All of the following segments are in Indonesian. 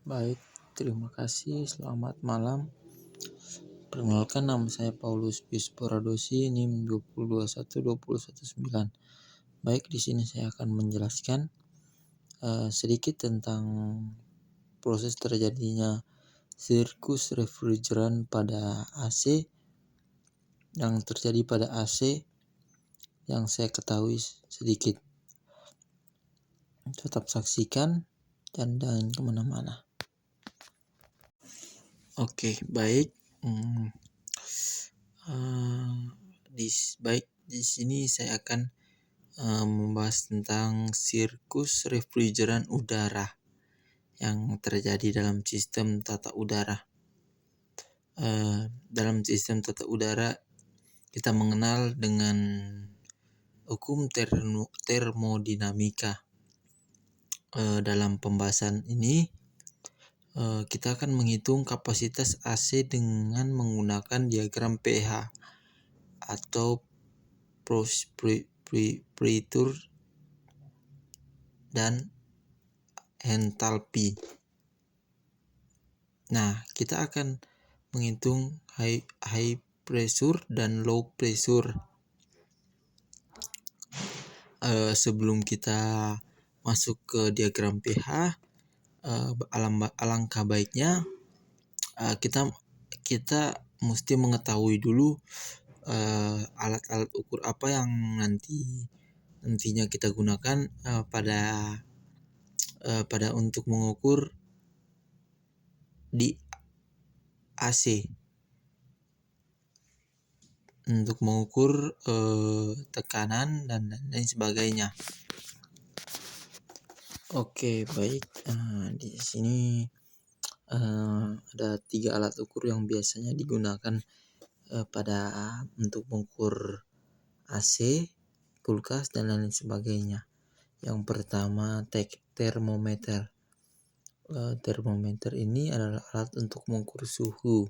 Baik, terima kasih. Selamat malam. Perkenalkan, nama saya Paulus Pius Poradosi, NIM 2021219. Baik, di sini saya akan menjelaskan sedikit tentang proses terjadinya sirkus refrigeran pada AC yang terjadi pada AC yang saya ketahui sedikit. Tetap saksikan dan jangan kemana-mana. Oke, baik. Di sini saya akan membahas tentang sirkus refrigeran udara yang terjadi dalam sistem tata udara. Dalam sistem tata udara kita mengenal dengan hukum termodinamika. Dalam pembahasan ini kita akan menghitung kapasitas AC dengan menggunakan diagram pH atau pressure dan enthalpy. Nah, kita akan menghitung high pressure dan low pressure. Sebelum kita masuk ke diagram pH, alangkah baiknya kita mesti mengetahui dulu alat-alat ukur apa yang nantinya kita gunakan pada untuk mengukur di AC, untuk mengukur tekanan dan lain sebagainya. Oke, baik. Di sini ada 3 alat ukur yang biasanya digunakan untuk mengukur AC, kulkas dan lain sebagainya. Yang pertama, termometer. Termometer ini adalah alat untuk mengukur suhu.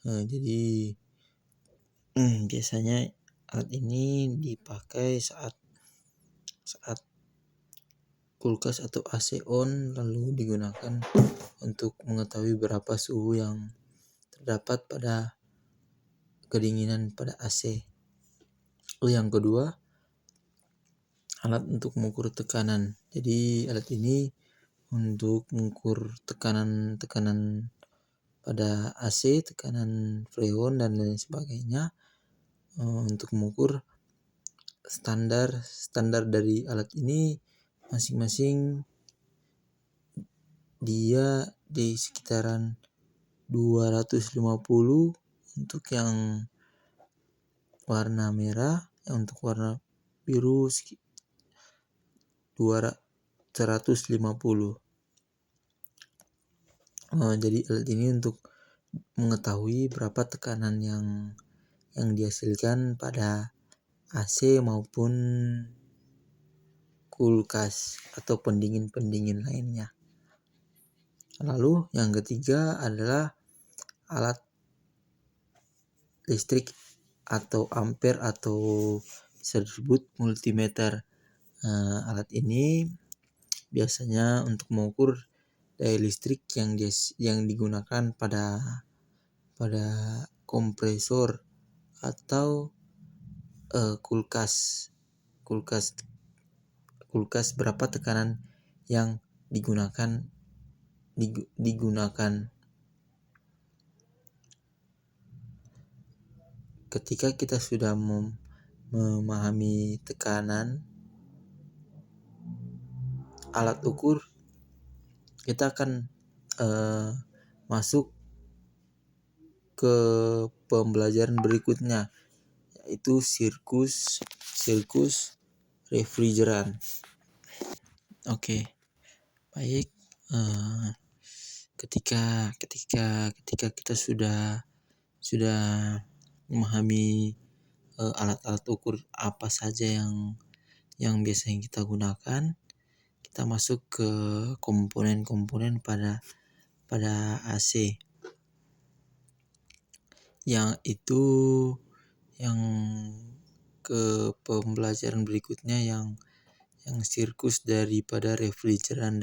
Jadi biasanya alat ini dipakai saat kulkas atau AC on, lalu digunakan untuk mengetahui berapa suhu yang terdapat pada kedinginan pada AC. Yang kedua, alat untuk mengukur tekanan. Jadi alat ini untuk mengukur tekanan pada AC, tekanan freon dan lain sebagainya. Untuk mengukur standar dari alat ini masing-masing dia di sekitaran 250 untuk yang warna merah, yang untuk warna biru 150. Jadi alat ini untuk mengetahui berapa tekanan yang dihasilkan pada AC maupun kulkas atau pendingin lainnya. Lalu yang ketiga adalah alat listrik atau ampere atau bisa disebut multimeter. Alat ini biasanya untuk mengukur daya listrik yang digunakan pada kompresor atau kulkas berapa tekanan yang digunakan. Ketika kita sudah memahami tekanan alat ukur, kita akan masuk ke pembelajaran berikutnya, yaitu sirkus refrigeran. Oke, baik. Ketika kita sudah memahami alat-alat ukur apa saja yang biasanya kita gunakan, kita masuk ke komponen-komponen pada AC. Yang itu yang ke pembelajaran berikutnya yang sirkus daripada refrigeran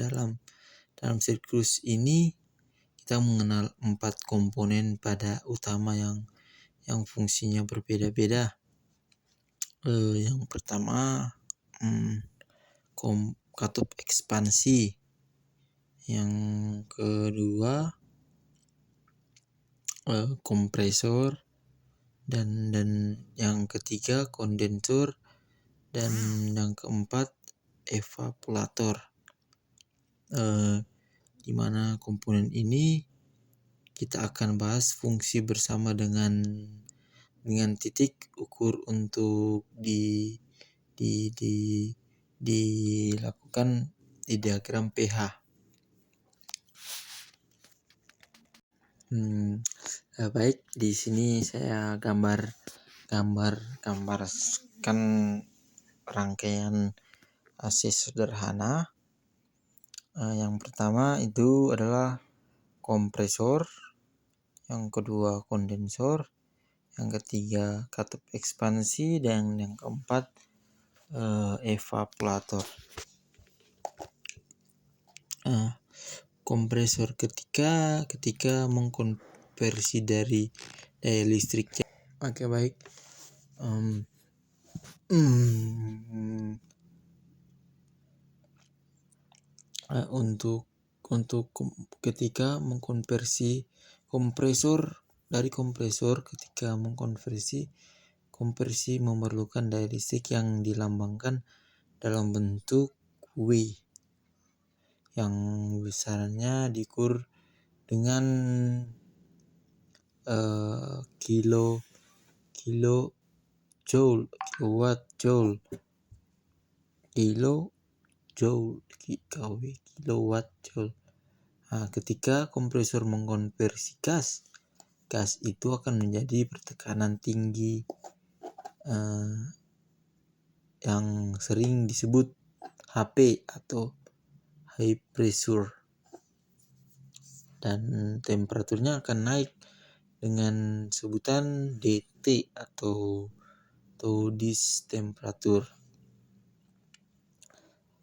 Dalam siklus ini kita mengenal 4 komponen pada utama yang fungsinya berbeda-beda. Yang pertama katup ekspansi, yang kedua kompresor, dan yang ketiga kondensor, dan yang keempat evaporator. Di mana komponen ini kita akan bahas fungsi bersama dengan titik ukur untuk dilakukan di diagram pH. Baik, di sini saya gambarkan rangkaian AC sederhana. Yang pertama itu adalah kompresor, yang kedua kondensor, yang ketiga katup ekspansi, dan yang keempat evaporator. Kompresor ketika mengkonversi dari daya listrik. Oke, baik. Untuk ketika mengkonversi ketika mengkonversi kompresi memerlukan daya listrik yang dilambangkan dalam bentuk W, yang besarnya diukur dengan kilowatt joule. Ketika kompresor mengkonversi gas itu akan menjadi bertekanan tinggi, yang sering disebut HP atau high pressure, dan temperaturnya akan naik dengan sebutan DT atau distemperatur.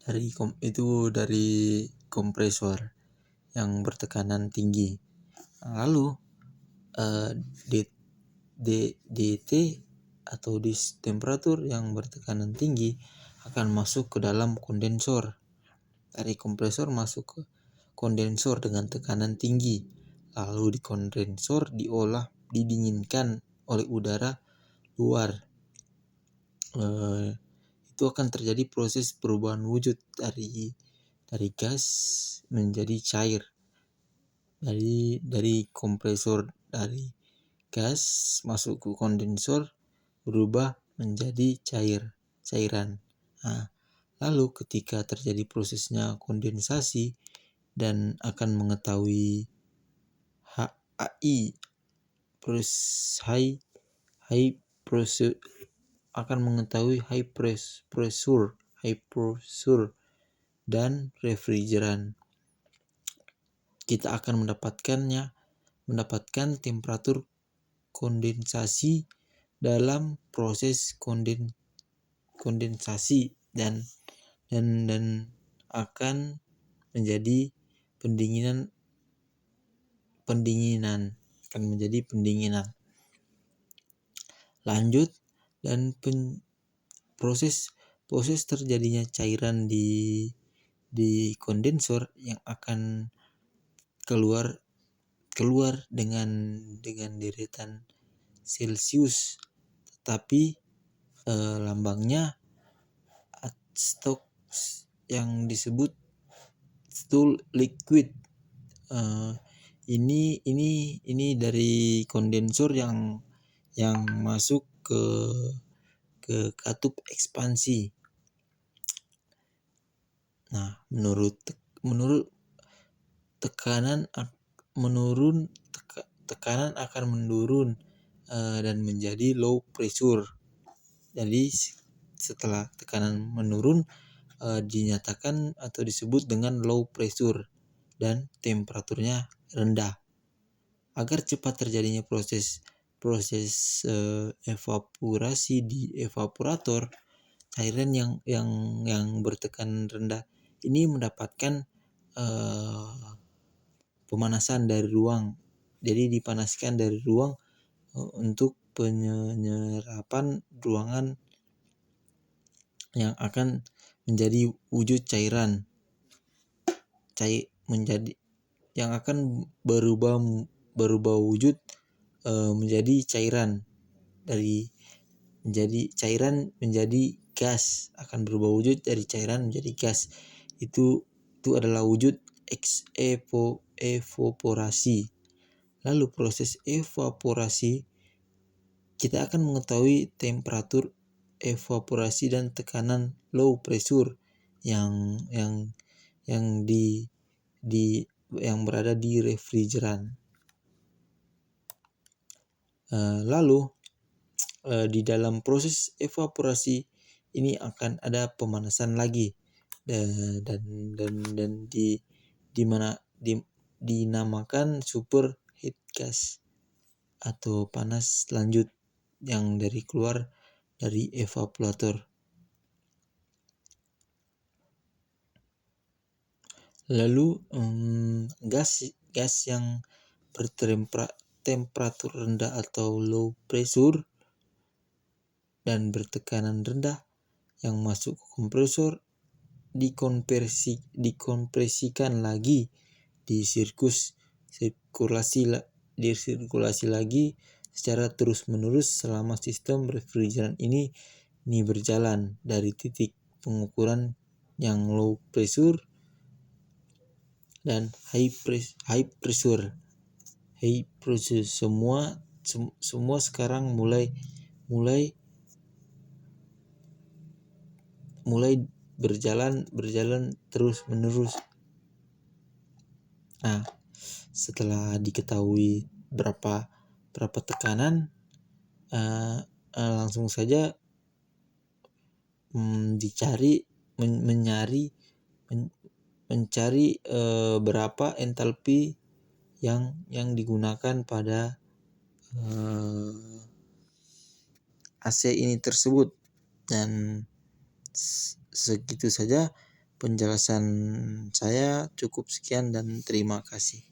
Dari kompresor yang bertekanan tinggi. Lalu DT atau distemperatur yang bertekanan tinggi akan masuk ke dalam kondensor. Dari kompresor masuk ke kondensor dengan tekanan tinggi. Lalu di kondensor didinginkan oleh udara luar. Itu akan terjadi proses perubahan wujud dari gas menjadi cair. Dari kompresor dari gas masuk ke kondensor berubah menjadi cairan. Lalu ketika terjadi prosesnya kondensasi dan akan mengetahui HI high pressure dan refrigeran, kita akan mendapatkan temperatur kondensasi dalam proses kondensasi dan akan menjadi pendinginan. Lanjut, dan proses terjadinya cairan di kondensor yang akan keluar dengan deretan Celsius, tetapi lambangnya yang disebut stool liquid. Ini dari kondensor yang masuk ke katup ekspansi. Nah, menurut tekanan akan menurun dan menjadi low pressure. Jadi setelah tekanan menurun dinyatakan atau disebut dengan low pressure dan temperaturnya rendah. Agar cepat terjadinya proses evaporasi di evaporator, cairan yang bertekanan rendah ini mendapatkan pemanasan dari ruang. Jadi dipanaskan dari ruang untuk penyerapan ruangan yang akan menjadi wujud cairan. Yang akan berubah wujud menjadi cairan, dari menjadi cairan menjadi gas, akan berubah wujud dari cairan menjadi gas. Itu adalah wujud evaporasi. Lalu proses evaporasi, kita akan mengetahui temperatur evaporasi dan tekanan low pressure yang berada di refrigeran. Lalu di dalam proses evaporasi ini akan ada pemanasan lagi, dan dinamakan superheat gas atau panas lanjut yang keluar dari evaporator. Lalu gas yang bertemperatur rendah atau low pressure dan bertekanan rendah yang masuk ke kompresor dikompresikan lagi, disirkulasi lagi secara terus-menerus selama sistem refrigeran ini berjalan dari titik pengukuran yang low pressure dan high pressure. Semua sekarang mulai berjalan terus-menerus. Nah, setelah diketahui berapa tekanan, langsung saja mencari berapa entalpi yang digunakan pada AC ini tersebut. Dan segitu saja penjelasan saya, cukup sekian dan terima kasih.